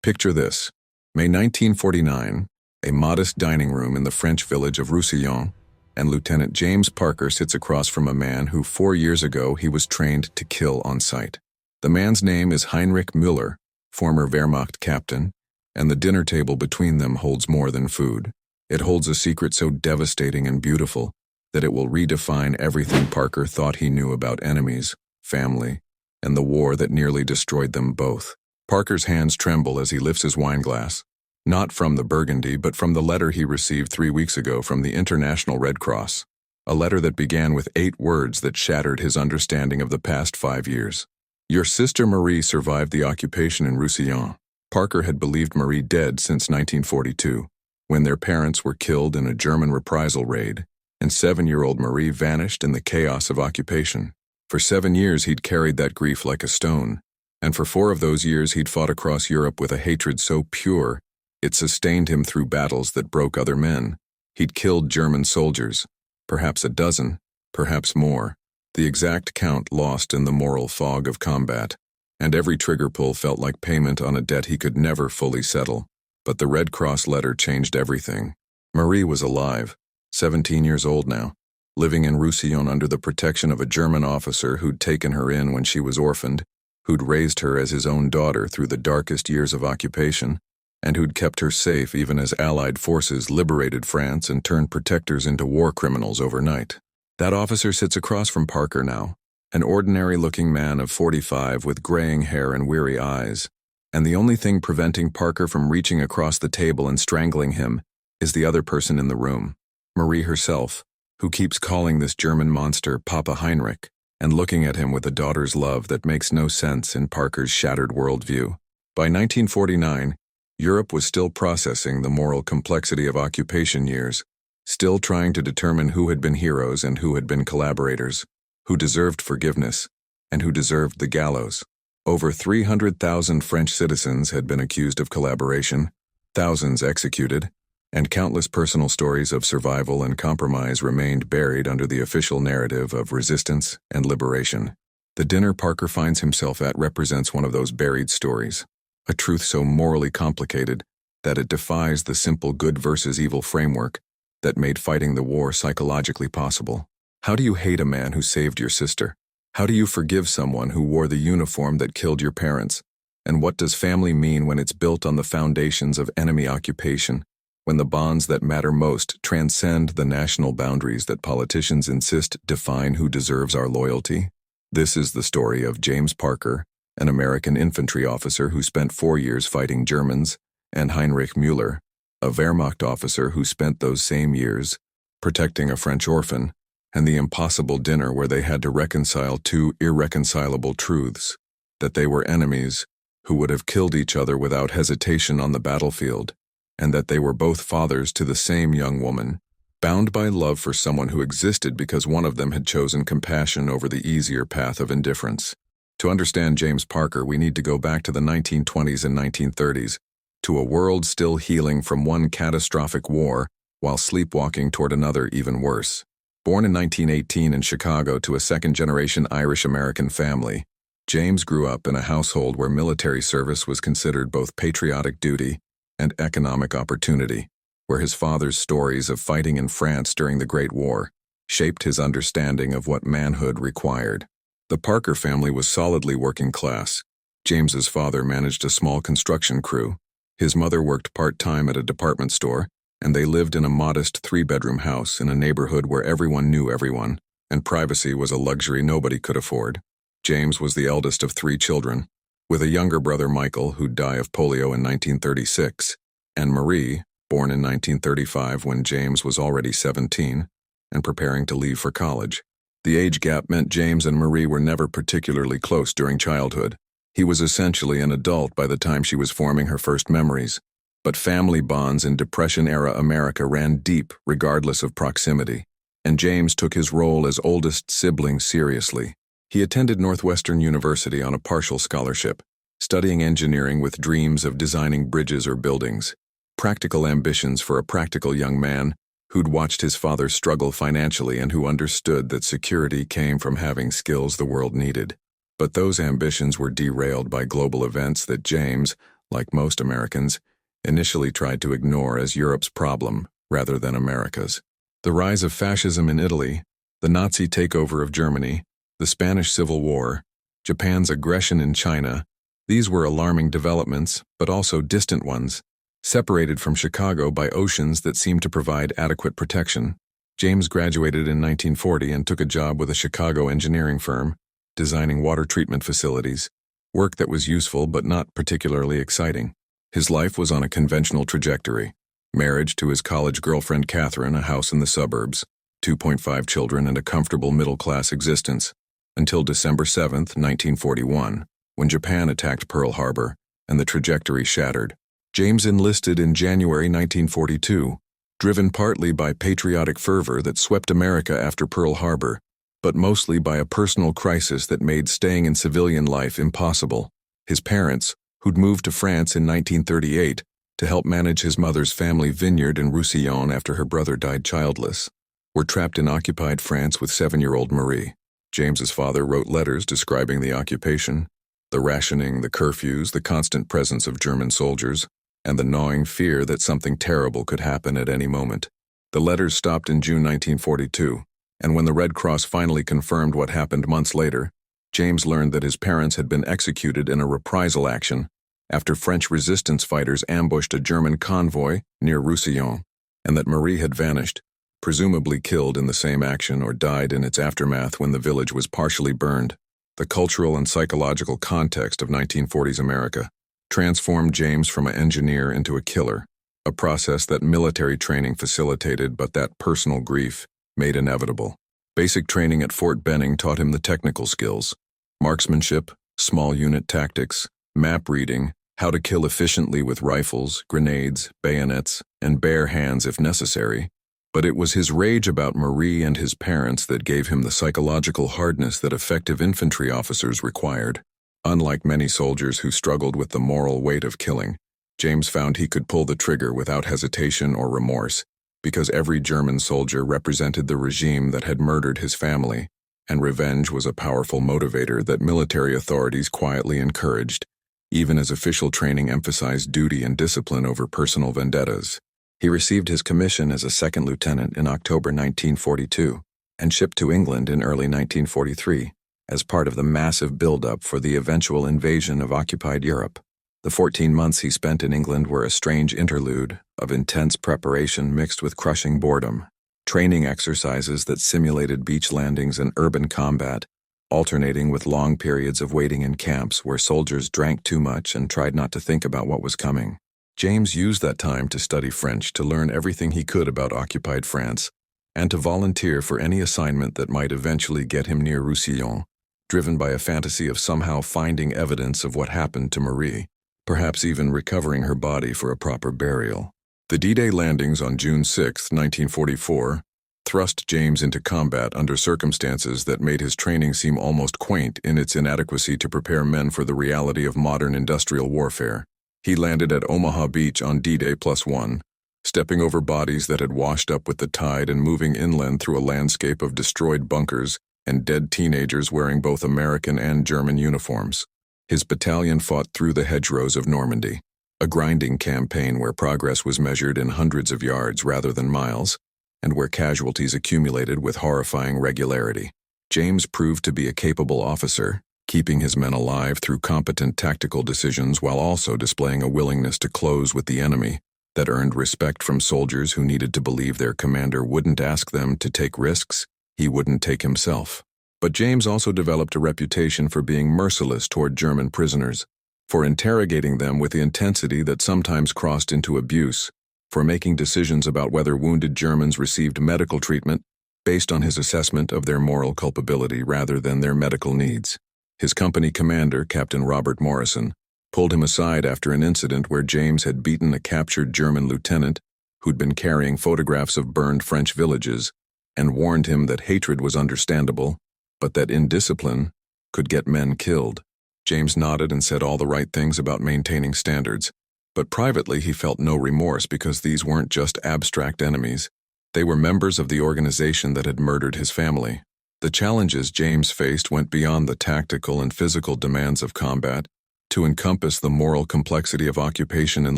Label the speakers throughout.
Speaker 1: Picture this. May 1949, a modest dining room in the French village of Roussillon, and Lieutenant James Parker sits across from a man who 4 years ago he was trained to kill on sight. The man's name is Heinrich Müller, former Wehrmacht captain, and the dinner table between them holds more than food. It holds a secret so devastating and beautiful that it will redefine everything Parker thought he knew about enemies, family, and the war that nearly destroyed them both. Parker's hands tremble as he lifts his wine glass, not from the Burgundy but from the letter he received 3 weeks ago from the International Red Cross, a letter that began with 8 words that shattered his understanding of the past 5 years. Your sister Marie survived the occupation in Roussillon. Parker had believed Marie dead since 1942, when their parents were killed in a German reprisal raid, and 7-year-old Marie vanished in the chaos of occupation. For 7 years he'd carried that grief like a stone, and for 4 of those years he'd fought across Europe with a hatred so pure it sustained him through battles that broke other men. He'd killed German soldiers, perhaps a dozen, perhaps more, the exact count lost in the moral fog of combat, and every trigger pull felt like payment on a debt he could never fully settle. But the Red Cross letter changed everything. Marie was alive, 17 years old now, living in Roussillon under the protection of a German officer who'd taken her in when she was orphaned, who'd raised her as his own daughter through the darkest years of occupation, and who'd kept her safe even as Allied forces liberated France and turned protectors into war criminals overnight. That officer sits across from Parker now, an ordinary-looking man of 45 with graying hair and weary eyes, and the only thing preventing Parker from reaching across the table and strangling him is the other person in the room, Marie herself, who keeps calling this German monster Papa Heinrich and looking at him with a daughter's love that makes no sense in Parker's shattered worldview. By 1949, Europe was still processing the moral complexity of occupation years, still trying to determine who had been heroes and who had been collaborators, who deserved forgiveness, and who deserved the gallows. Over 300,000 French citizens had been accused of collaboration, thousands executed, and countless personal stories of survival and compromise remained buried under the official narrative of resistance and liberation. The dinner Parker finds himself at represents one of those buried stories, a truth so morally complicated that it defies the simple good versus evil framework that made fighting the war psychologically possible. How do you hate a man who saved your sister? How do you forgive someone who wore the uniform that killed your parents? And what does family mean when it's built on the foundations of enemy occupation, when the bonds that matter most transcend the national boundaries that politicians insist define who deserves our loyalty? This is the story of James Parker, an American infantry officer who spent 4 years fighting Germans, and Heinrich Müller, a Wehrmacht officer who spent those same years protecting a French orphan, and the impossible dinner where they had to reconcile 2 irreconcilable truths: that they were enemies who would have killed each other without hesitation on the battlefield, and that they were both fathers to the same young woman, bound by love for someone who existed because one of them had chosen compassion over the easier path of indifference. To understand James Parker, we need to go back to the 1920s and 1930s, to a world still healing from one catastrophic war while sleepwalking toward another even worse. Born in 1918 in Chicago to a second-generation Irish-American family, James grew up in a household where military service was considered both patriotic duty and economic opportunity, where his father's stories of fighting in France during the Great War shaped his understanding of what manhood required. The Parker family was solidly working class. James's father managed a small construction crew. His mother worked part-time at a department store, and they lived in a modest 3-bedroom house in a neighborhood where everyone knew everyone, and privacy was a luxury nobody could afford. James was the eldest of 3 children, with a younger brother Michael, who'd die of polio in 1936, and Marie, born in 1935 when James was already 17 and preparing to leave for college. The age gap meant James and Marie were never particularly close during childhood. He was essentially an adult by the time she was forming her first memories. But family bonds in Depression-era America ran deep regardless of proximity, and James took his role as oldest sibling seriously. He attended Northwestern University on a partial scholarship, studying engineering with dreams of designing bridges or buildings, practical ambitions for a practical young man who'd watched his father struggle financially and who understood that security came from having skills the world needed. But those ambitions were derailed by global events that James, like most Americans, initially tried to ignore as Europe's problem rather than America's. The rise of fascism in Italy, the Nazi takeover of Germany, the Spanish Civil War, Japan's aggression in China, these were alarming developments, but also distant ones, separated from Chicago by oceans that seemed to provide adequate protection. James graduated in 1940 and took a job with a Chicago engineering firm, designing water treatment facilities, work that was useful but not particularly exciting. His life was on a conventional trajectory. Marriage to his college girlfriend Catherine, a house in the suburbs, 2.5 children, and a comfortable middle-class existence, until December 7, 1941, when Japan attacked Pearl Harbor, and the trajectory shattered. James enlisted in January 1942, driven partly by patriotic fervor that swept America after Pearl Harbor, but mostly by a personal crisis that made staying in civilian life impossible. His parents, who'd moved to France in 1938 to help manage his mother's family vineyard in Roussillon after her brother died childless, were trapped in occupied France with 7-year-old Marie. James's father wrote letters describing the occupation, the rationing, the curfews, the constant presence of German soldiers, and the gnawing fear that something terrible could happen at any moment. The letters stopped in June 1942, and when the Red Cross finally confirmed what happened months later, James learned that his parents had been executed in a reprisal action after French resistance fighters ambushed a German convoy near Roussillon, and that Marie had vanished, presumably killed in the same action or died in its aftermath when the village was partially burned. The cultural and psychological context of 1940s America transformed James from an engineer into a killer, a process that military training facilitated but that personal grief made inevitable. Basic training at Fort Benning taught him the technical skills: marksmanship, small unit tactics, map reading, how to kill efficiently with rifles, grenades, bayonets, and bare hands if necessary. But it was his rage about Marie and his parents that gave him the psychological hardness that effective infantry officers required. Unlike many soldiers who struggled with the moral weight of killing, James found he could pull the trigger without hesitation or remorse, because every German soldier represented the regime that had murdered his family, and revenge was a powerful motivator that military authorities quietly encouraged, even as official training emphasized duty and discipline over personal vendettas. He received his commission as a second lieutenant in October 1942 and shipped to England in early 1943 as part of the massive build-up for the eventual invasion of occupied Europe. The 14 months he spent in England were a strange interlude of intense preparation mixed with crushing boredom. Training exercises that simulated beach landings and urban combat, alternating with long periods of waiting in camps where soldiers drank too much and tried not to think about what was coming. James used that time to study French, to learn everything he could about occupied France, and to volunteer for any assignment that might eventually get him near Roussillon, driven by a fantasy of somehow finding evidence of what happened to Marie, perhaps even recovering her body for a proper burial. The D-Day landings on June 6, 1944, thrust James into combat under circumstances that made his training seem almost quaint in its inadequacy to prepare men for the reality of modern industrial warfare. He landed at Omaha Beach on D-Day +1, stepping over bodies that had washed up with the tide and moving inland through a landscape of destroyed bunkers and dead teenagers wearing both American and German uniforms. His battalion fought through the hedgerows of Normandy, a grinding campaign where progress was measured in hundreds of yards rather than miles, and where casualties accumulated with horrifying regularity. James proved to be a capable officer, keeping his men alive through competent tactical decisions while also displaying a willingness to close with the enemy that earned respect from soldiers who needed to believe their commander wouldn't ask them to take risks he wouldn't take himself. But James also developed a reputation for being merciless toward German prisoners, for interrogating them with the intensity that sometimes crossed into abuse, for making decisions about whether wounded Germans received medical treatment based on his assessment of their moral culpability rather than their medical needs. His company commander, Captain Robert Morrison, pulled him aside after an incident where James had beaten a captured German lieutenant who'd been carrying photographs of burned French villages, and warned him that hatred was understandable, but that indiscipline could get men killed. James nodded and said all the right things about maintaining standards, but privately he felt no remorse because these weren't just abstract enemies. They were members of the organization that had murdered his family. The challenges James faced went beyond the tactical and physical demands of combat to encompass the moral complexity of occupation and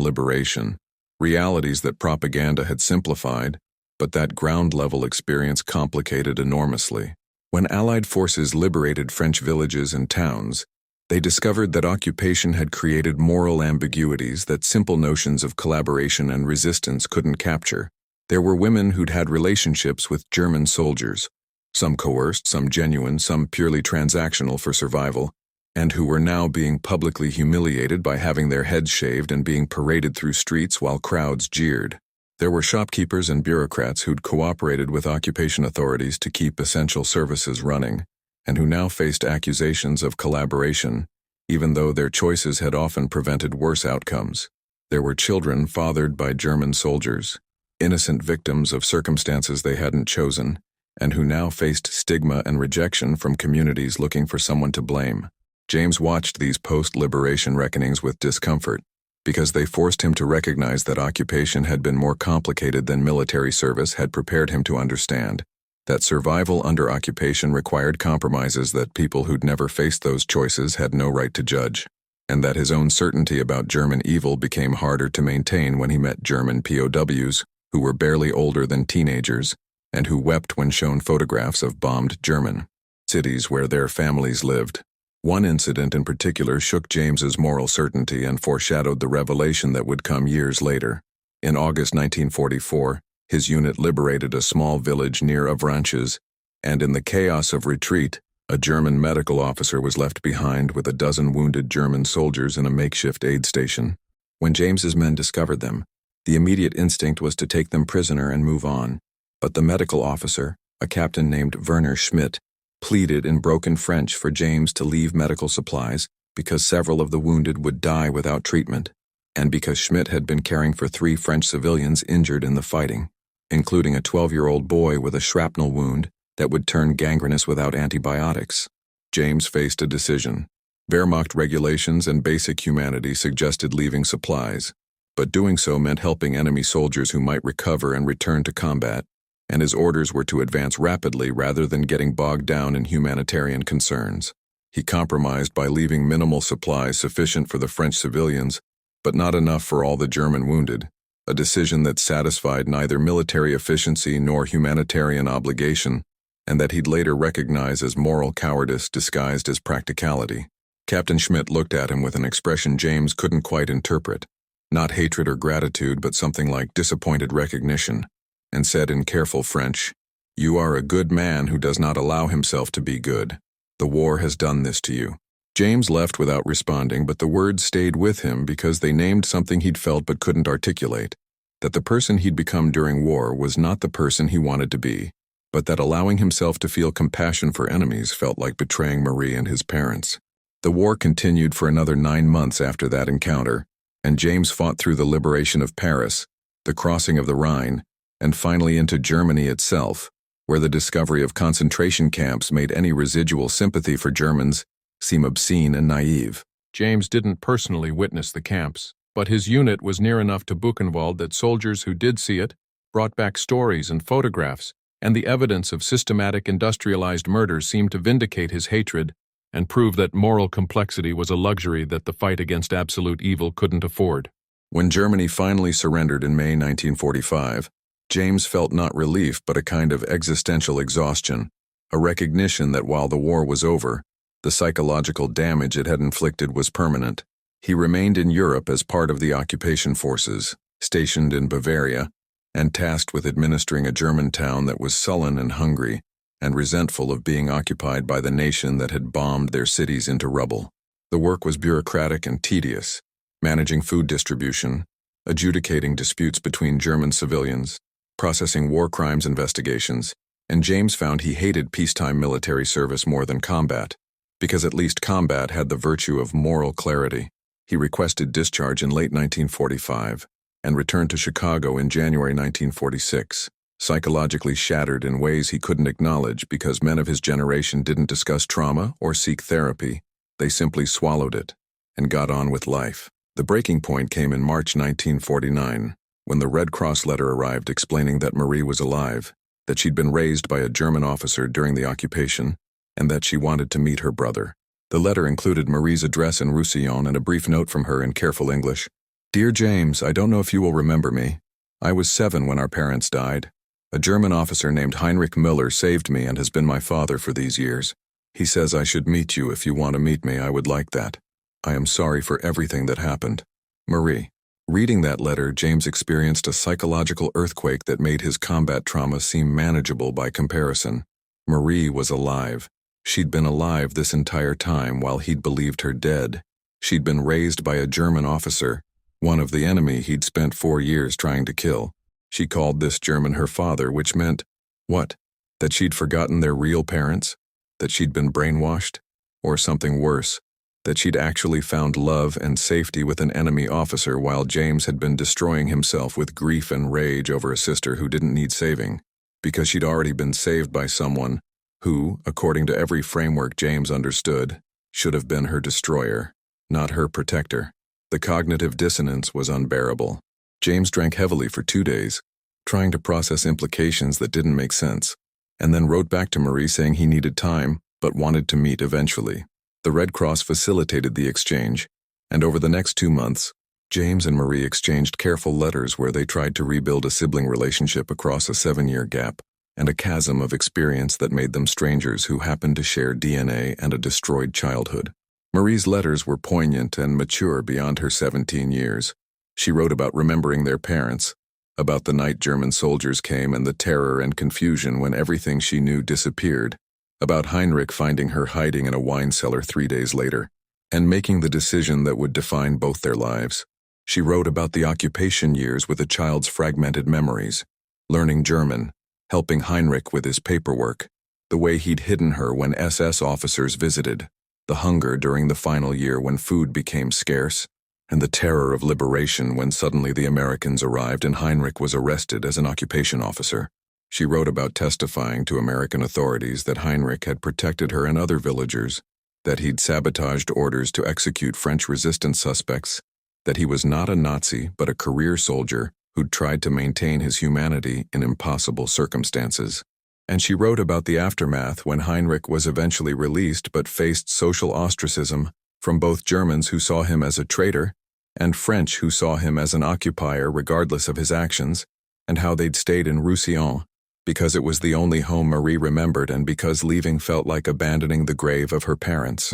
Speaker 1: liberation, realities that propaganda had simplified, but that ground-level experience complicated enormously. When Allied forces liberated French villages and towns, they discovered that occupation had created moral ambiguities that simple notions of collaboration and resistance couldn't capture. There were women who'd had relationships with German soldiers, some coerced, some genuine, some purely transactional for survival, and who were now being publicly humiliated by having their heads shaved and being paraded through streets while crowds jeered. There were shopkeepers and bureaucrats who'd cooperated with occupation authorities to keep essential services running, and who now faced accusations of collaboration, even though their choices had often prevented worse outcomes. There were children fathered by German soldiers, innocent victims of circumstances they hadn't chosen, and who now faced stigma and rejection from communities looking for someone to blame. James watched these post-liberation reckonings with discomfort, because they forced him to recognize that occupation had been more complicated than military service had prepared him to understand, that survival under occupation required compromises that people who'd never faced those choices had no right to judge, and that his own certainty about German evil became harder to maintain when he met German POWs who were barely older than teenagers and who wept when shown photographs of bombed German cities where their families lived. One incident in particular shook James's moral certainty and foreshadowed the revelation that would come years later. In August 1944, his unit liberated a small village near Avranches, and in the chaos of retreat, a German medical officer was left behind with a dozen wounded German soldiers in a makeshift aid station. When James's men discovered them, the immediate instinct was to take them prisoner and move on, but the medical officer, a captain named Werner Schmidt, pleaded in broken French for James to leave medical supplies because several of the wounded would die without treatment, and because Schmidt had been caring for 3 French civilians injured in the fighting, including a 12-year-old boy with a shrapnel wound that would turn gangrenous without antibiotics. James faced a decision. Wehrmacht regulations and basic humanity suggested leaving supplies, but doing so meant helping enemy soldiers who might recover and return to combat, and his orders were to advance rapidly rather than getting bogged down in humanitarian concerns. He compromised by leaving minimal supplies sufficient for the French civilians, but not enough for all the German wounded, a decision that satisfied neither military efficiency nor humanitarian obligation, and that he'd later recognize as moral cowardice disguised as practicality. Captain Schmidt looked at him with an expression James couldn't quite interpret, not hatred or gratitude, but something like disappointed recognition, and said in careful French, "You are a good man who does not allow himself to be good. The war has done this to you." James left without responding, but the words stayed with him because they named something he'd felt but couldn't articulate, that the person he'd become during war was not the person he wanted to be, but that allowing himself to feel compassion for enemies felt like betraying Marie and his parents. The war continued for another 9 months after that encounter, and James fought through the liberation of Paris, the crossing of the Rhine, and finally into Germany itself, where the discovery of concentration camps made any residual sympathy for Germans seem obscene and naive.
Speaker 2: James didn't personally witness the camps, but his unit was near enough to Buchenwald that soldiers who did see it brought back stories and photographs, and the evidence of systematic industrialized murder seemed to vindicate his hatred and prove that moral complexity was a luxury that the fight against absolute evil couldn't afford.
Speaker 1: When Germany finally surrendered in May 1945, James felt not relief but a kind of existential exhaustion, a recognition that while the war was over, the psychological damage it had inflicted was permanent. He remained in Europe as part of the occupation forces, stationed in Bavaria, and tasked with administering a German town that was sullen and hungry, and resentful of being occupied by the nation that had bombed their cities into rubble. The work was bureaucratic and tedious, managing food distribution, adjudicating disputes between German civilians, processing war crimes investigations, and James found he hated peacetime military service more than combat, because at least combat had the virtue of moral clarity. He requested discharge in late 1945 and returned to Chicago in January 1946, psychologically shattered in ways he couldn't acknowledge because men of his generation didn't discuss trauma or seek therapy. They simply swallowed it and got on with life. The breaking point came in March 1949, when the Red Cross letter arrived explaining that Marie was alive, that she'd been raised by a German officer during the occupation, and that she wanted to meet her brother. The letter included Marie's address in Roussillon and a brief note from her in careful English. Dear James, I don't know if you will remember me. I was 7 when our parents died. A German officer named Heinrich Müller saved me and has been my father for these years. He says I should meet you. If you want to meet me, I would like that. I am sorry for everything that happened. Marie. Reading that letter, James experienced a psychological earthquake that made his combat trauma seem manageable by comparison. Marie was alive. She'd been alive this entire time while he'd believed her dead. She'd been raised by a German officer, one of the enemy he'd spent 4 years trying to kill. She called this German her father, which meant, what? That she'd forgotten their real parents? That she'd been brainwashed? Or something worse, that she'd actually found love and safety with an enemy officer while James had been destroying himself with grief and rage over a sister who didn't need saving, because she'd already been saved by someone who, according to every framework James understood, should have been her destroyer, not her protector. The cognitive dissonance was unbearable. James drank heavily for 2 days, trying to process implications that didn't make sense, and then wrote back to Marie saying he needed time, but wanted to meet eventually. The Red Cross facilitated the exchange, and over the next 2 months, James and Marie exchanged careful letters where they tried to rebuild a sibling relationship across a 7-year gap and a chasm of experience that made them strangers who happened to share DNA and a destroyed childhood. Marie's letters were poignant and mature beyond her 17 years. She wrote about remembering their parents, about the night German soldiers came and the terror and confusion when everything she knew disappeared, about Heinrich finding her hiding in a wine cellar 3 days later, and making the decision that would define both their lives. She wrote about the occupation years with a child's fragmented memories, learning German, helping Heinrich with his paperwork, the way he'd hidden her when SS officers visited, the hunger during the final year when food became scarce, and the terror of liberation when suddenly the Americans arrived and Heinrich was arrested as an occupation officer. She wrote about testifying to American authorities that Heinrich had protected her and other villagers, that he'd sabotaged orders to execute French resistance suspects, that he was not a Nazi but a career soldier who'd tried to maintain his humanity in impossible circumstances. And she wrote about the aftermath when Heinrich was eventually released but faced social ostracism from both Germans who saw him as a traitor and French who saw him as an occupier regardless of his actions, and how they'd stayed in Roussillon because it was the only home Marie remembered and because leaving felt like abandoning the grave of her parents.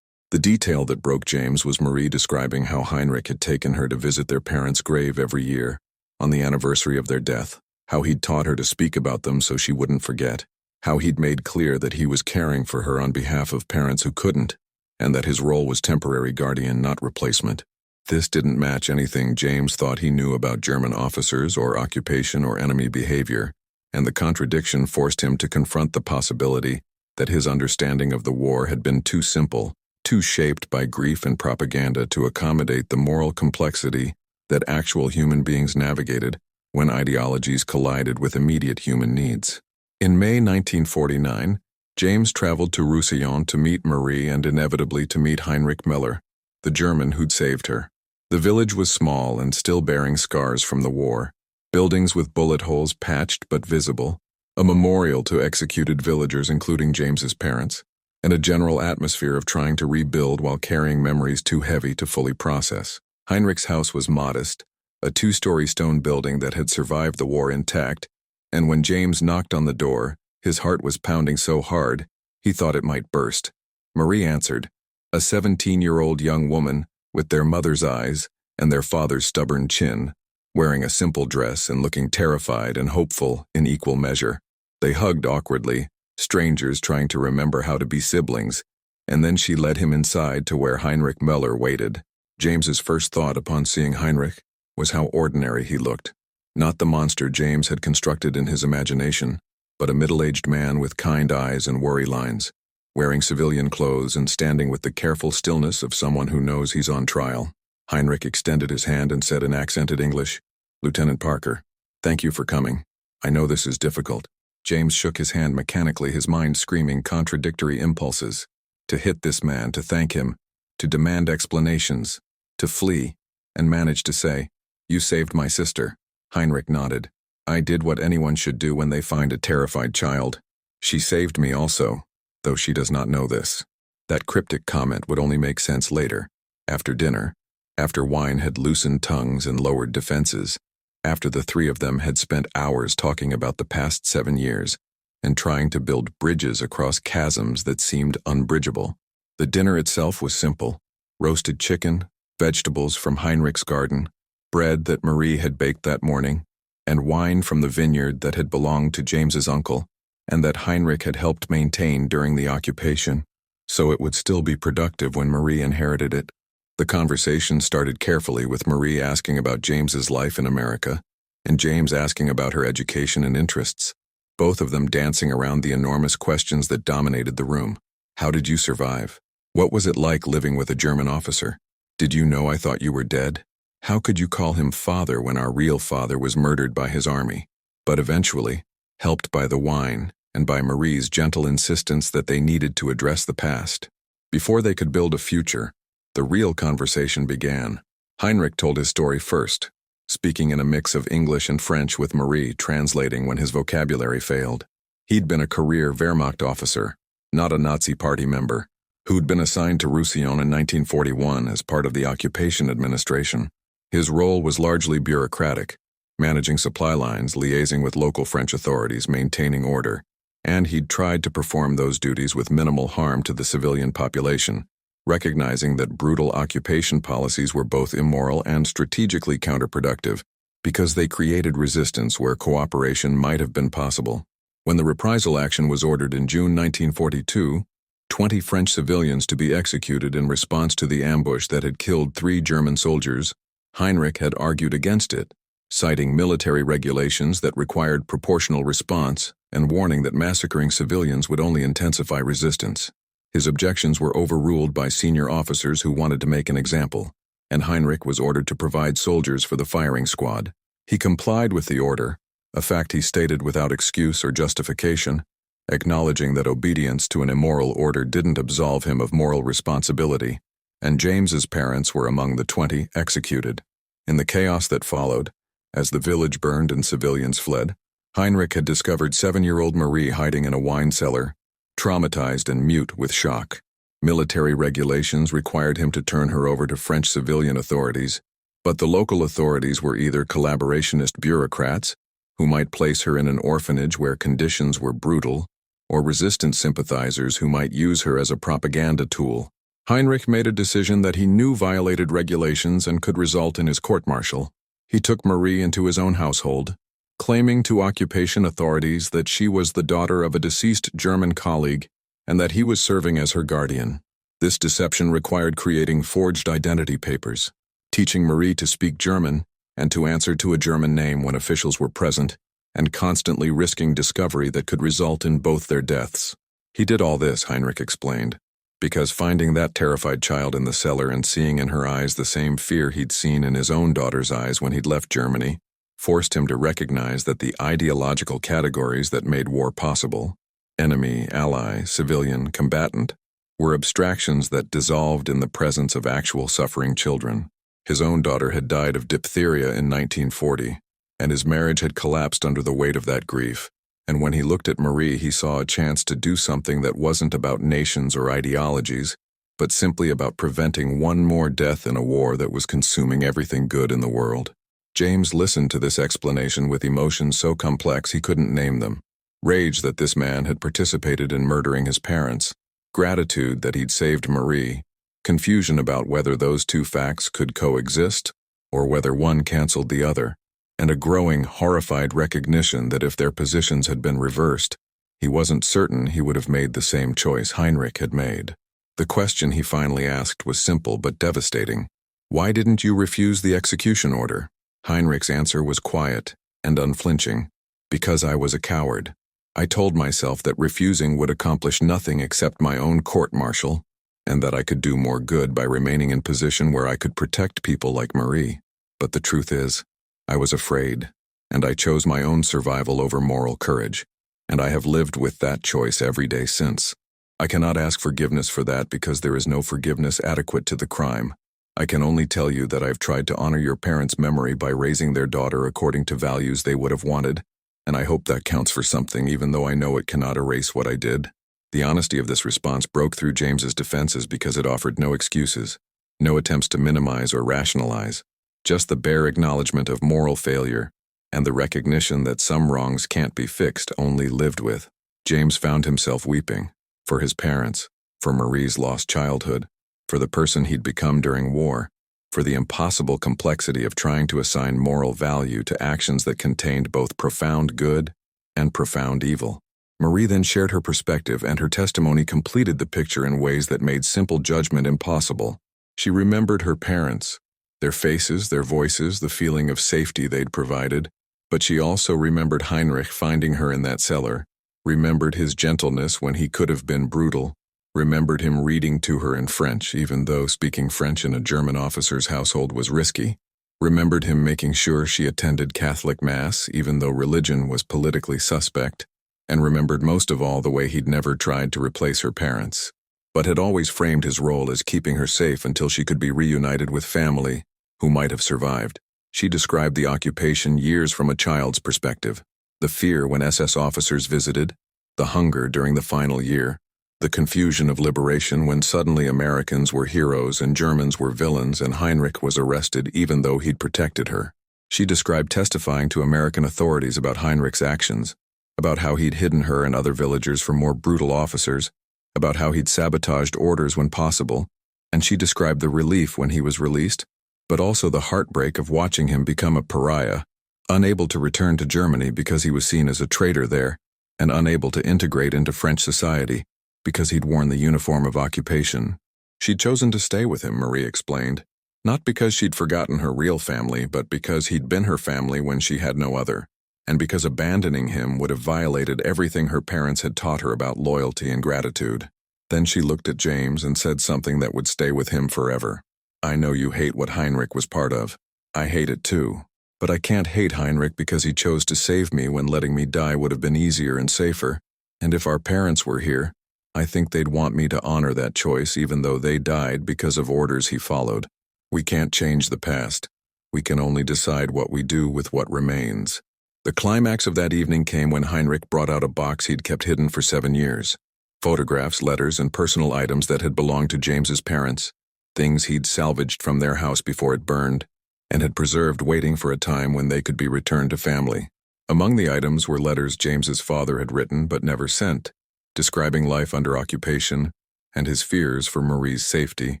Speaker 1: The detail that broke James was Marie describing how Heinrich had taken her to visit their parents' grave every year, on the anniversary of their death, how he'd taught her to speak about them so she wouldn't forget, how he'd made clear that he was caring for her on behalf of parents who couldn't, and that his role was temporary guardian, not replacement. This didn't match anything James thought he knew about German officers or occupation or enemy behavior, and the contradiction forced him to confront the possibility that his understanding of the war had been too simple, too shaped by grief and propaganda to accommodate the moral complexity that actual human beings navigated when ideologies collided with immediate human needs. In May 1949, James traveled to Roussillon to meet Marie and inevitably to meet Heinrich Müller, the German who'd saved her. The village was small and still bearing scars from the war, buildings with bullet holes patched but visible, a memorial to executed villagers including James's parents, and a general atmosphere of trying to rebuild while carrying memories too heavy to fully process. Heinrich's house was modest, a 2-story stone building that had survived the war intact, and when James knocked on the door, his heart was pounding so hard, he thought it might burst. Marie answered, a 17-year-old young woman with their mother's eyes and their father's stubborn chin, wearing a simple dress and looking terrified and hopeful in equal measure. They hugged awkwardly, strangers trying to remember how to be siblings, and then she led him inside to where Heinrich Müller waited. James's first thought upon seeing Heinrich was how ordinary he looked. Not the monster James had constructed in his imagination, but a middle-aged man with kind eyes and worry lines, wearing civilian clothes and standing with the careful stillness of someone who knows he's on trial. Heinrich extended his hand and said in accented English, Lieutenant Parker, thank you for coming. I know this is difficult. James shook his hand mechanically, his mind screaming contradictory impulses. To hit this man, to thank him, to demand explanations, to flee, and managed to say, you saved my sister. Heinrich nodded. I did what anyone should do when they find a terrified child. She saved me also, though she does not know this. That cryptic comment would only make sense later, after dinner, after wine had loosened tongues and lowered defenses, after the three of them had spent hours talking about the past 7 years and trying to build bridges across chasms that seemed unbridgeable. The dinner itself was simple: roasted chicken, vegetables from Heinrich's garden, bread that Marie had baked that morning, and wine from the vineyard that had belonged to James's uncle and that Heinrich had helped maintain during the occupation, so it would still be productive when Marie inherited it. The conversation started carefully, with Marie asking about James's life in America and James asking about her education and interests, both of them dancing around the enormous questions that dominated the room. How did you survive? What was it like living with a German officer? Did you know I thought you were dead? How could you call him father when our real father was murdered by his army? But eventually, helped by the wine and by Marie's gentle insistence that they needed to address the past, before they could build a future, the real conversation began. Heinrich told his story first, speaking in a mix of English and French, with Marie translating when his vocabulary failed. He'd been a career Wehrmacht officer, not a Nazi party member, who'd been assigned to Roussillon in 1941 as part of the occupation administration. His role was largely bureaucratic, managing supply lines, liaising with local French authorities, maintaining order, and he'd tried to perform those duties with minimal harm to the civilian population, recognizing that brutal occupation policies were both immoral and strategically counterproductive because they created resistance where cooperation might have been possible. When the reprisal action was ordered in June 1942, 20 French civilians to be executed in response to the ambush that had killed 3 German soldiers, Heinrich had argued against it, citing military regulations that required proportional response and warning that massacring civilians would only intensify resistance. His objections were overruled by senior officers who wanted to make an example, and Heinrich was ordered to provide soldiers for the firing squad. He complied with the order, a fact he stated without excuse or justification, acknowledging that obedience to an immoral order didn't absolve him of moral responsibility, and James's parents were among the 20 executed. In the chaos that followed, as the village burned and civilians fled, Heinrich had discovered 7-year-old Marie hiding in a wine cellar, traumatized and mute with shock. Military regulations required him to turn her over to French civilian authorities, but the local authorities were either collaborationist bureaucrats, who might place her in an orphanage where conditions were brutal, or resistance sympathizers who might use her as a propaganda tool. Heinrich made a decision that he knew violated regulations and could result in his court-martial. He took Marie into his own household, claiming to occupation authorities that she was the daughter of a deceased German colleague and that he was serving as her guardian. This deception required creating forged identity papers, teaching Marie to speak German and to answer to a German name when officials were present, and constantly risking discovery that could result in both their deaths. He did all this, Heinrich explained, because finding that terrified child in the cellar and seeing in her eyes the same fear he'd seen in his own daughter's eyes when he'd left Germany forced him to recognize that the ideological categories that made war possible, enemy, ally, civilian, combatant, were abstractions that dissolved in the presence of actual suffering children. His own daughter had died of diphtheria in 1940, and his marriage had collapsed under the weight of that grief, and when he looked at Marie he saw a chance to do something that wasn't about nations or ideologies, but simply about preventing one more death in a war that was consuming everything good in the world. James listened to this explanation with emotions so complex he couldn't name them. Rage that this man had participated in murdering his parents, gratitude that he'd saved Marie, confusion about whether those two facts could coexist or whether one canceled the other, and a growing, horrified recognition that if their positions had been reversed, he wasn't certain he would have made the same choice Heinrich had made. The question he finally asked was simple but devastating. Why didn't you refuse the execution order? Heinrich's answer was quiet and unflinching. Because I was a coward. I told myself that refusing would accomplish nothing except my own court-martial, and that I could do more good by remaining in position where I could protect people like Marie. But the truth is, I was afraid, and I chose my own survival over moral courage, and I have lived with that choice every day since. I cannot ask forgiveness for that because there is no forgiveness adequate to the crime. I can only tell you that I've tried to honor your parents' memory by raising their daughter according to values they would have wanted, and I hope that counts for something even though I know it cannot erase what I did. The honesty of this response broke through James's defenses because it offered no excuses, no attempts to minimize or rationalize, just the bare acknowledgement of moral failure and the recognition that some wrongs can't be fixed, only lived with. James found himself weeping for his parents, for Marie's lost childhood, for the person he'd become during war, for the impossible complexity of trying to assign moral value to actions that contained both profound good and profound evil. Marie then shared her perspective, and her testimony completed the picture in ways that made simple judgment impossible. She remembered her parents, their faces, their voices, the feeling of safety they'd provided, but she also remembered Heinrich finding her in that cellar, remembered his gentleness when he could have been brutal, remembered him reading to her in French, even though speaking French in a German officer's household was risky, remembered him making sure she attended Catholic Mass, even though religion was politically suspect, and remembered most of all the way he'd never tried to replace her parents, but had always framed his role as keeping her safe until she could be reunited with family who might have survived. She described the occupation years from a child's perspective, the fear when SS officers visited, the hunger during the final year, the confusion of liberation when suddenly Americans were heroes and Germans were villains and Heinrich was arrested even though he'd protected her. She described testifying to American authorities about Heinrich's actions, about how he'd hidden her and other villagers from more brutal officers, about how he'd sabotaged orders when possible, and she described the relief when he was released, but also the heartbreak of watching him become a pariah, unable to return to Germany because he was seen as a traitor there, and unable to integrate into French society because he'd worn the uniform of occupation. She'd chosen to stay with him, Marie explained, not because she'd forgotten her real family, but because he'd been her family when she had no other, and because abandoning him would have violated everything her parents had taught her about loyalty and gratitude. Then she looked at James and said something that would stay with him forever. "I know you hate what Heinrich was part of. I hate it too. But I can't hate Heinrich because he chose to save me when letting me die would have been easier and safer. And if our parents were here, I think they'd want me to honor that choice even though they died because of orders he followed. We can't change the past. We can only decide what we do with what remains." The climax of that evening came when Heinrich brought out a box he'd kept hidden for 7 years. Photographs, letters, and personal items that had belonged to James's parents, things he'd salvaged from their house before it burned, and had preserved waiting for a time when they could be returned to family. Among the items were letters James's father had written but never sent, describing life under occupation and his fears for Marie's safety,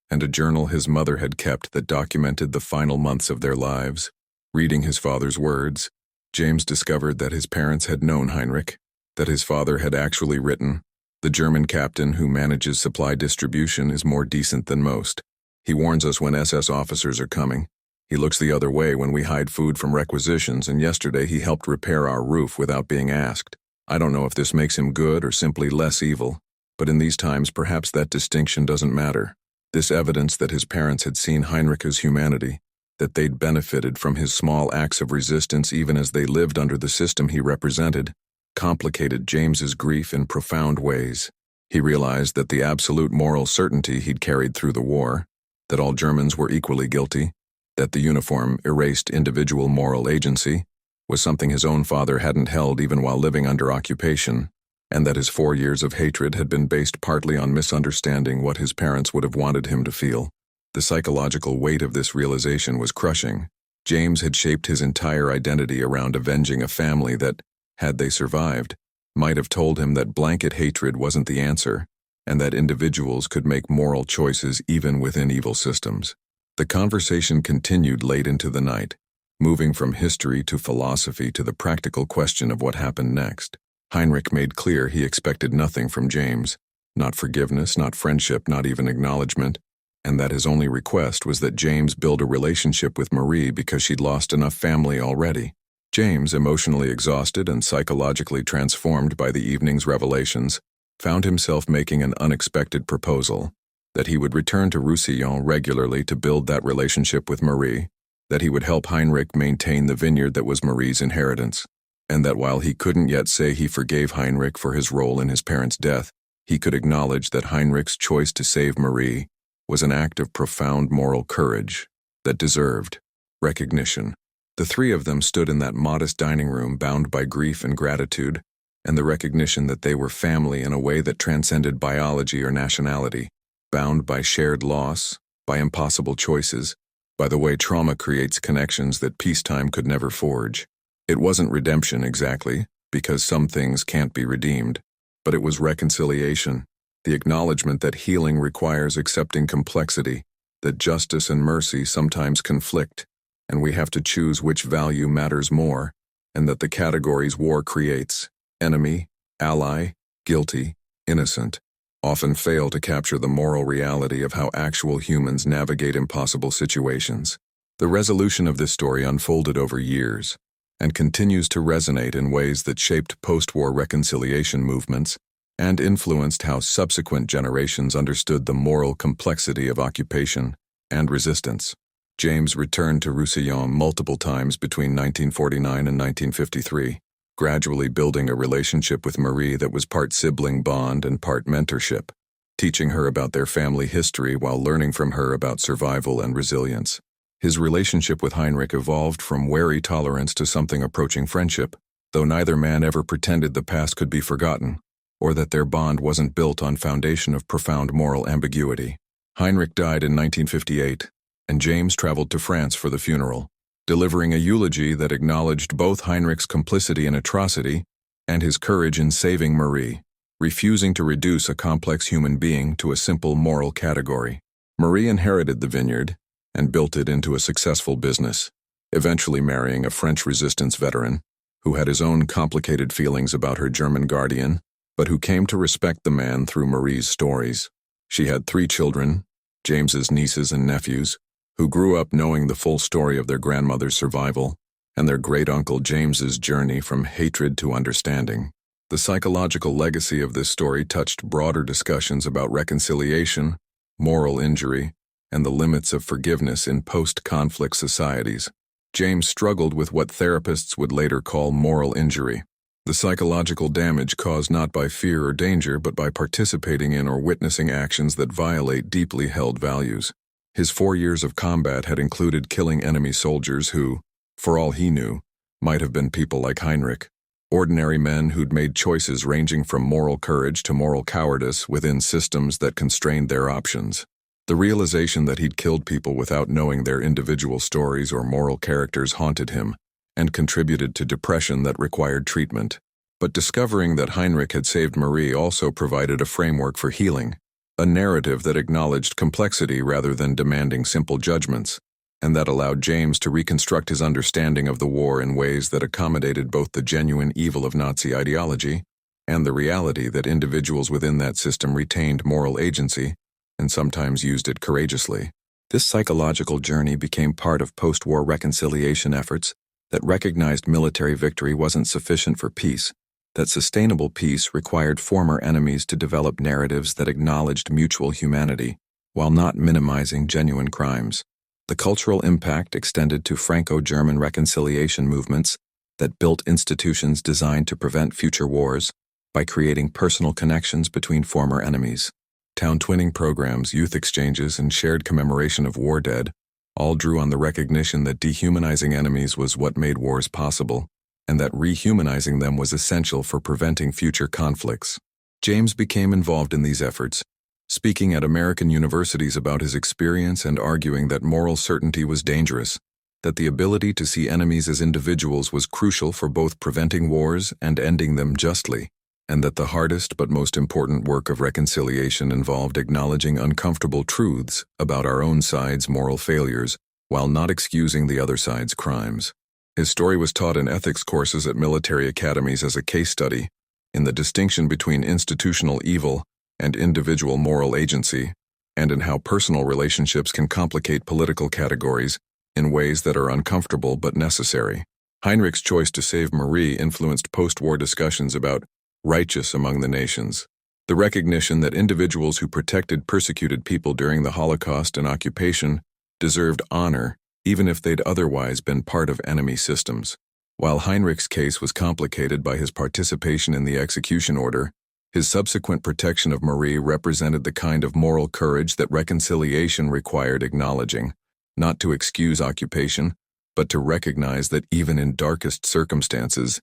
Speaker 1: and a journal his mother had kept that documented the final months of their lives. Reading his father's words, James discovered that his parents had known Heinrich, that his father had actually written, "The German captain who manages supply distribution is more decent than most. He warns us when SS officers are coming. He looks the other way when we hide food from requisitions, and yesterday he helped repair our roof without being asked. I don't know if this makes him good or simply less evil, but in these times perhaps that distinction doesn't matter." This evidence that his parents had seen Heinrich's humanity, that they'd benefited from his small acts of resistance even as they lived under the system he represented, complicated James's grief in profound ways. He realized that the absolute moral certainty he'd carried through the war, that all Germans were equally guilty, that the uniform erased individual moral agency, was something his own father hadn't held even while living under occupation, and that his 4 years of hatred had been based partly on misunderstanding what his parents would have wanted him to feel. The psychological weight of this realization was crushing. James had shaped his entire identity around avenging a family that, had they survived, might have told him that blanket hatred wasn't the answer, and that individuals could make moral choices even within evil systems. The conversation continued late into the night, moving from history to philosophy to the practical question of what happened next. Heinrich made clear he expected nothing from James, not forgiveness, not friendship, not even acknowledgement, and that his only request was that James build a relationship with Marie because she'd lost enough family already. James, emotionally exhausted and psychologically transformed by the evening's revelations, found himself making an unexpected proposal, that he would return to Roussillon regularly to build that relationship with Marie, that he would help Heinrich maintain the vineyard that was Marie's inheritance, and that while he couldn't yet say he forgave Heinrich for his role in his parents' death, he could acknowledge that Heinrich's choice to save Marie was an act of profound moral courage that deserved recognition. The three of them stood in that modest dining room bound by grief and gratitude, and the recognition that they were family in a way that transcended biology or nationality, bound by shared loss, by impossible choices, by the way trauma creates connections that peacetime could never forge. It wasn't redemption exactly, because some things can't be redeemed, but it was reconciliation, the acknowledgement that healing requires accepting complexity, that justice and mercy sometimes conflict, and we have to choose which value matters more, and that the categories war creates, enemy, ally, guilty, innocent, often fail to capture the moral reality of how actual humans navigate impossible situations. The resolution of this story unfolded over years, and continues to resonate in ways that shaped post-war reconciliation movements and influenced how subsequent generations understood the moral complexity of occupation and resistance. James returned to Roussillon multiple times between 1949 and 1953, gradually building a relationship with Marie that was part sibling bond and part mentorship, teaching her about their family history while learning from her about survival and resilience. His relationship with Heinrich evolved from wary tolerance to something approaching friendship, though neither man ever pretended the past could be forgotten, or that their bond wasn't built on foundation of profound moral ambiguity. Heinrich died in 1958, and James traveled to France for the funeral, delivering a eulogy that acknowledged both Heinrich's complicity in atrocity and his courage in saving Marie, refusing to reduce a complex human being to a simple moral category. Marie inherited the vineyard and built it into a successful business, eventually marrying a French resistance veteran who had his own complicated feelings about her German guardian, but who came to respect the man through Marie's stories. She had 3 children, James's nieces and nephews, who grew up knowing the full story of their grandmother's survival and their great-uncle James's journey from hatred to understanding. The psychological legacy of this story touched broader discussions about reconciliation, moral injury, and the limits of forgiveness in post-conflict societies. James struggled with what therapists would later call moral injury, the psychological damage caused not by fear or danger but by participating in or witnessing actions that violate deeply held values. His 4 years of combat had included killing enemy soldiers who, for all he knew, might have been people like Heinrich, ordinary men who'd made choices ranging from moral courage to moral cowardice within systems that constrained their options. The realization that he'd killed people without knowing their individual stories or moral characters haunted him and contributed to depression that required treatment. But discovering that Heinrich had saved Marie also provided a framework for healing, a narrative that acknowledged complexity rather than demanding simple judgments, and that allowed James to reconstruct his understanding of the war in ways that accommodated both the genuine evil of Nazi ideology and the reality that individuals within that system retained moral agency and sometimes used it courageously. This psychological journey became part of post-war reconciliation efforts that recognized military victory wasn't sufficient for peace, that sustainable peace required former enemies to develop narratives that acknowledged mutual humanity while not minimizing genuine crimes. The cultural impact extended to Franco-German reconciliation movements that built institutions designed to prevent future wars by creating personal connections between former enemies. Town twinning programs, youth exchanges, and shared commemoration of war dead all drew on the recognition that dehumanizing enemies was what made wars possible, and that rehumanizing them was essential for preventing future conflicts. James became involved in these efforts, speaking at American universities about his experience and arguing that moral certainty was dangerous, that the ability to see enemies as individuals was crucial for both preventing wars and ending them justly, and that the hardest but most important work of reconciliation involved acknowledging uncomfortable truths about our own side's moral failures while not excusing the other side's crimes. His story was taught in ethics courses at military academies as a case study in the distinction between institutional evil and individual moral agency, and in how personal relationships can complicate political categories in ways that are uncomfortable but necessary. Heinrich's choice to save Marie influenced post-war discussions about righteous among the nations, the recognition that individuals who protected persecuted people during the Holocaust and occupation deserved honor even if they'd otherwise been part of enemy systems. While Heinrich's case was complicated by his participation in the execution order, his subsequent protection of Marie represented the kind of moral courage that reconciliation required acknowledging, not to excuse occupation, but to recognize that even in darkest circumstances,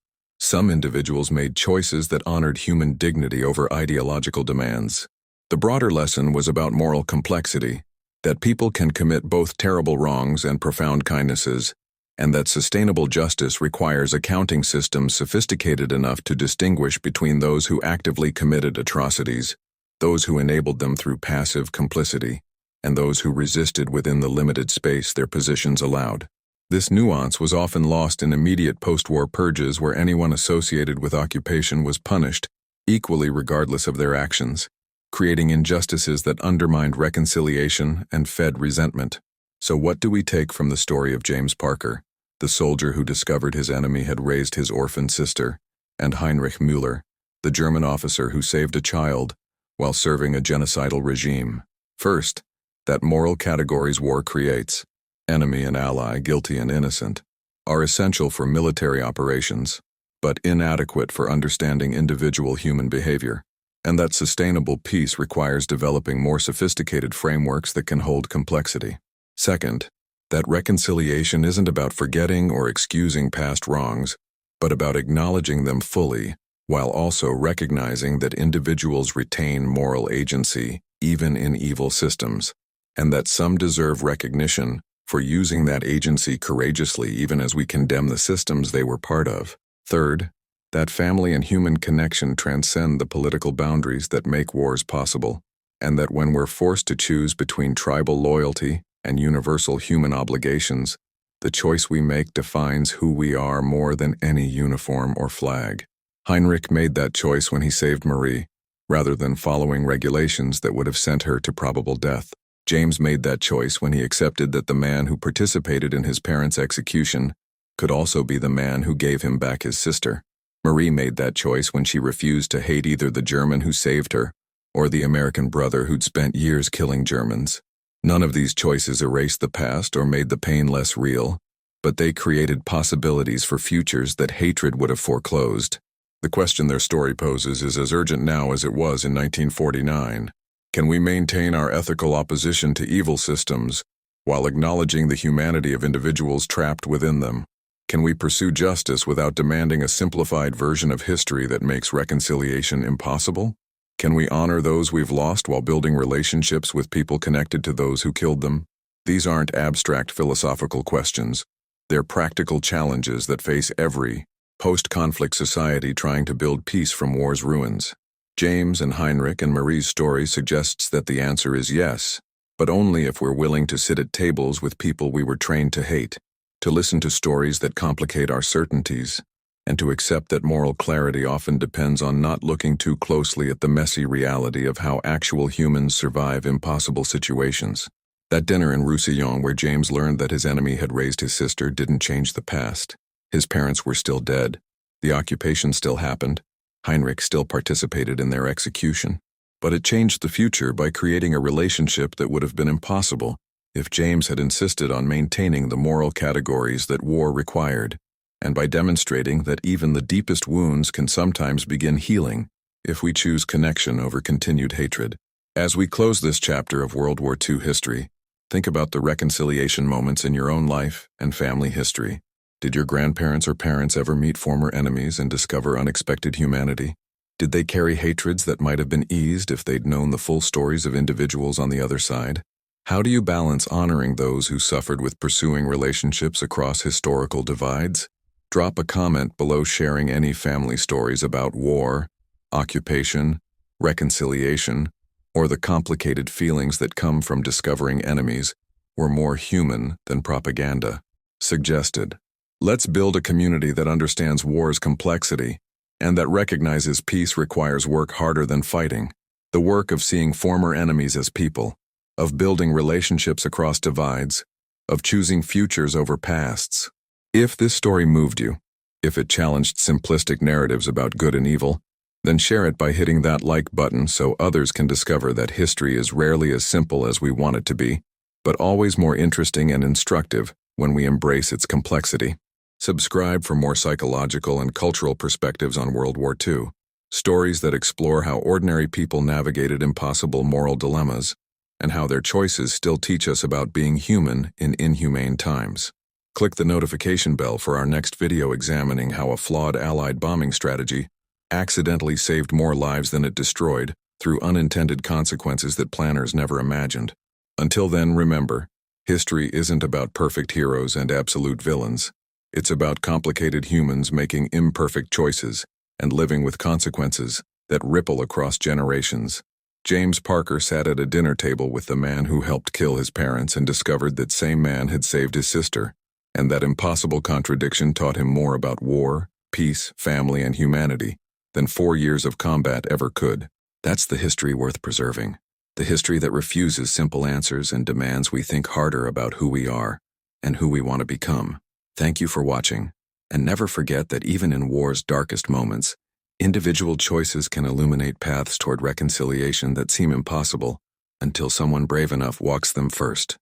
Speaker 1: Some individuals made choices that honored human dignity over ideological demands. The broader lesson was about moral complexity, that people can commit both terrible wrongs and profound kindnesses, and that sustainable justice requires accounting systems sophisticated enough to distinguish between those who actively committed atrocities, those who enabled them through passive complicity, and those who resisted within the limited space their positions allowed. This nuance was often lost in immediate post-war purges where anyone associated with occupation was punished, equally regardless of their actions, creating injustices that undermined reconciliation and fed resentment. So what do we take from the story of James Parker, the soldier who discovered his enemy had raised his orphaned sister, and Heinrich Müller, the German officer who saved a child while serving a genocidal regime? First, that moral categories war creates, enemy and ally, guilty and innocent, are essential for military operations, but inadequate for understanding individual human behavior, and that sustainable peace requires developing more sophisticated frameworks that can hold complexity. Second, that reconciliation isn't about forgetting or excusing past wrongs, but about acknowledging them fully, while also recognizing that individuals retain moral agency, even in evil systems, and that some deserve recognition for using that agency courageously even as we condemn the systems they were part of. Third, that family and human connection transcend the political boundaries that make wars possible, and that when we're forced to choose between tribal loyalty and universal human obligations, the choice we make defines who we are more than any uniform or flag. Heinrich made that choice when he saved Marie, rather than following regulations that would have sent her to probable death. James made that choice when he accepted that the man who participated in his parents' execution could also be the man who gave him back his sister. Marie made that choice when she refused to hate either the German who saved her or the American brother who'd spent years killing Germans. None of these choices erased the past or made the pain less real, but they created possibilities for futures that hatred would have foreclosed. The question their story poses is as urgent now as it was in 1949. Can we maintain our ethical opposition to evil systems while acknowledging the humanity of individuals trapped within them? Can we pursue justice without demanding a simplified version of history that makes reconciliation impossible? Can we honor those we've lost while building relationships with people connected to those who killed them? These aren't abstract philosophical questions. They're practical challenges that face every post-conflict society trying to build peace from war's ruins. James and Heinrich and Marie's story suggests that the answer is yes, but only if we're willing to sit at tables with people we were trained to hate, to listen to stories that complicate our certainties, and to accept that moral clarity often depends on not looking too closely at the messy reality of how actual humans survive impossible situations. That dinner in Roussillon where James learned that his enemy had raised his sister didn't change the past. His parents were still dead. The occupation still happened. Heinrich still participated in their execution. But it changed the future by creating a relationship that would have been impossible if James had insisted on maintaining the moral categories that war required, and by demonstrating that even the deepest wounds can sometimes begin healing if we choose connection over continued hatred. As we close this chapter of World War II history, think about the reconciliation moments in your own life and family history. Did your grandparents or parents ever meet former enemies and discover unexpected humanity? Did they carry hatreds that might have been eased if they'd known the full stories of individuals on the other side? How do you balance honoring those who suffered with pursuing relationships across historical divides? Drop a comment below sharing any family stories about war, occupation, reconciliation, or the complicated feelings that come from discovering enemies were more human than propaganda. Suggested. Let's build a community that understands war's complexity and that recognizes peace requires work harder than fighting, the work of seeing former enemies as people, of building relationships across divides, of choosing futures over pasts. If this story moved you, if it challenged simplistic narratives about good and evil, then share it by hitting that like button so others can discover that history is rarely as simple as we want it to be, but always more interesting and instructive when we embrace its complexity. Subscribe for more psychological and cultural perspectives on World War II, stories that explore how ordinary people navigated impossible moral dilemmas, and how their choices still teach us about being human in inhumane times. Click the notification bell for our next video examining how a flawed Allied bombing strategy accidentally saved more lives than it destroyed through unintended consequences that planners never imagined. Until then, remember, history isn't about perfect heroes and absolute villains. It's about complicated humans making imperfect choices and living with consequences that ripple across generations. James Parker sat at a dinner table with the man who helped kill his parents and discovered that same man had saved his sister, and that impossible contradiction taught him more about war, peace, family, and humanity than 4 years of combat ever could. That's the history worth preserving. The history that refuses simple answers and demands we think harder about who we are and who we want to become. Thank you for watching, and never forget that even in war's darkest moments, individual choices can illuminate paths toward reconciliation that seem impossible until someone brave enough walks them first.